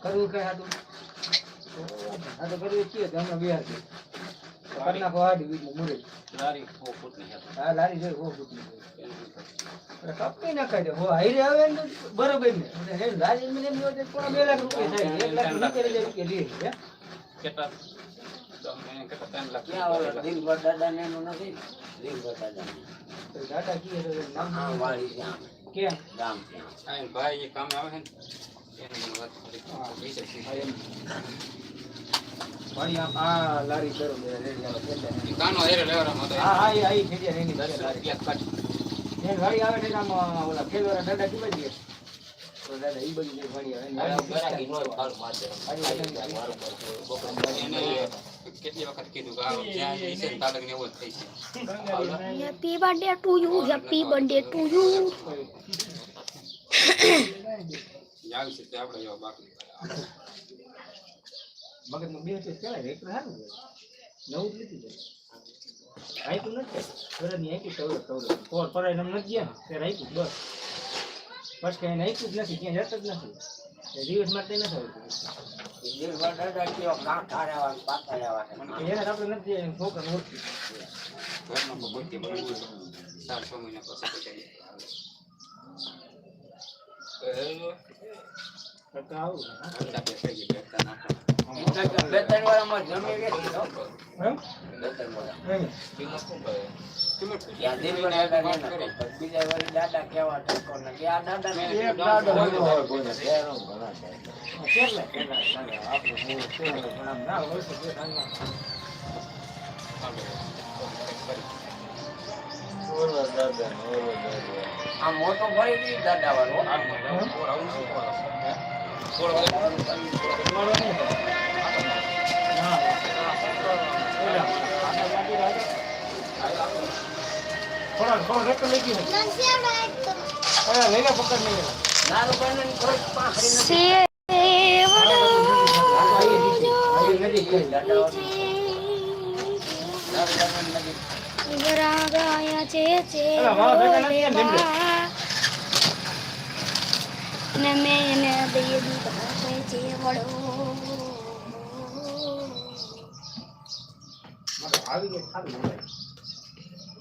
કરવું કઈ હતું આ તો કરવું છે ગામના બિહાર છે કરના પહાડી બીજ મુરે લારી 4 ફૂટની હા લારી જોઈ 4 ફૂટની કપની નાખાય દે હો હાઈરે આવે ને બરોબર ને હે લારી મને એમ હોય તો 2 લાખ રૂપિયા થાય 1 લાખ રૂપિયા લે હે કેટલા કેટલા 3 લાખ ક્યાં ઓલા દિલબર દાદા ને એનું નથી દિલબર દાદા તો દાદા કી નામ વાળી છે કે ગામ છે આ ભાઈ એ કામ આવે છે એની વાત હા વિશે ભાઈ આ લારી કરો રે રેડી આવે એટલે કાનો હેરે લેવરામાં તો હા હા આઈ ખેડિયા એની લારી કટ એ ગાડી આવે છે આમ ઓલા ખેલવાળા દાદા કી બજી તો દાદા ઈ બજી ગાડી આવે ગરાકી નો ફાળ મારતે એને કેટલી વખત કીધું કે આવો જ્યાં ઈસન તાલક ને એવો જ થઈ છે happy birthday to you happy birthday to you યાર છે તે આપણે જો બાકી મગજમાં બે છે ચાલે એક સારું છે નવું લીધી છે આઈ તો નથી ઘરની આઈ તો તવર પરાય નમ નથી ગયા તે રાખ્યું બસ બસ કઈ નાખ્યું જ નથી ક્યાં જત જ નથી એ દિવસ માટે ન થયું દિવસ માટે કેવો કાંઠા રહેવા પાતા રહેવા એને આપણે નથી છોકરા મોટી ઘરમાં બગોતી બની 4-6 મહિના પછી પચાવી કાકા આવું કાકા બેસી ગઈ બેઠા નાખા બે ત્રણ વારમાં જમી ગઈ હે બે ત્રણ વાર કિંમત શું કહે કિંમત યા દિલવર દાદા ને બીજા વાળી દાદા કેવા ઠકો ને કે આ દાદા ને એક દાદો હોય કોઈને બેરો ઘણા કેટલા આપણે હું પણ ના હોય તો કે કાંઈ ઓરવા દાદા આ મોટો ભરી દી દાદા વાળો આ મોટો ઓરાવું શું કોણ મારો નહીં ના થોડા રેક લઈ ગયો અરે લઈને પકડ નહીં નારો બને થોડું પાખરી નથી ગરાગાયા છે ને મેને દે દીધા છે વડો મારો આવી ગયો ખાલી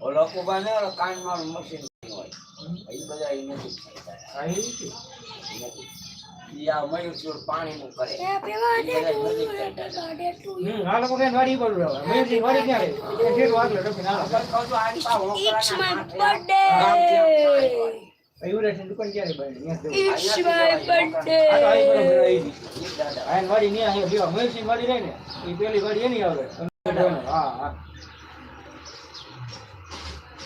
ઓલો કોબાને ઓલો કાનમાં મશીન હોય એ બધા એ નથી આઈ છે યા મયુર પાણી નું કરે હેપી બર્થડે ટુ આ લોકો કે વાડી બોલ રહ્યા મેં જી વાડી ક્યાં રે એ જેટ વાગલે તો ના કહું તો આ પા ઇટ્સ માય બર્થડે આયુ રે દુકાન ક્યાં રે ભાઈ ઇટ્સ માય બર્થડે આયન વાડી ની આ લેવા મેં જી વાડી રે ને એ પેલી વાડી એની આવે હા હા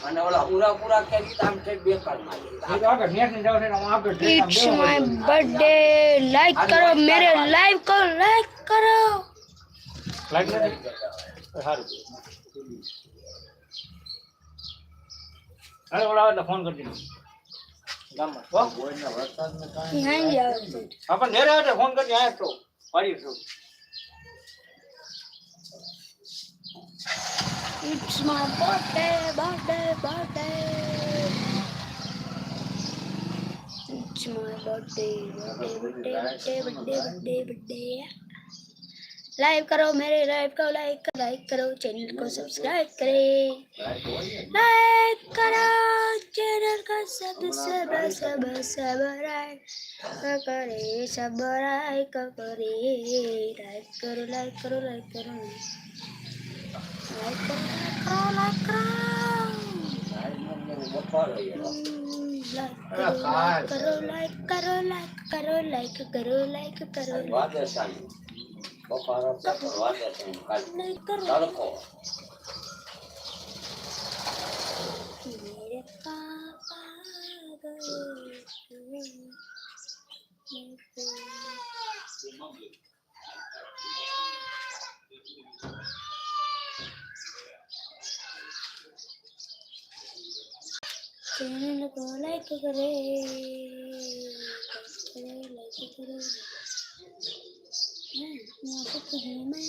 અને ઓલા પૂરા કરી આમ છે બેકાર મારી એ તો આગળ નેટ ને જાવ છે આમ આગળ इट्स माय बर्थडे लाइक करो मेरे लाइव को लाइक करो લાઈક નથી સારું અરે ઓલા એટલે ફોન કરી દીધો ગામમાં હો કોઈના વરસાદને કાંઈ नहीं यार આપણ ઘરે આવે ફોન કરી આયા તો પાડી છું it's my birthday it's my birthday live करो मेरे लाइव को लाइक करो चैनल को सब्सक्राइब करें लाइक करो चैनल को सब्सक्राइब करे लाइक करो लाइक करो વાદળશાન બફારો છે વાદળશાન કાલ તડકો मेरे पापा चैनल को लाइक करे मैं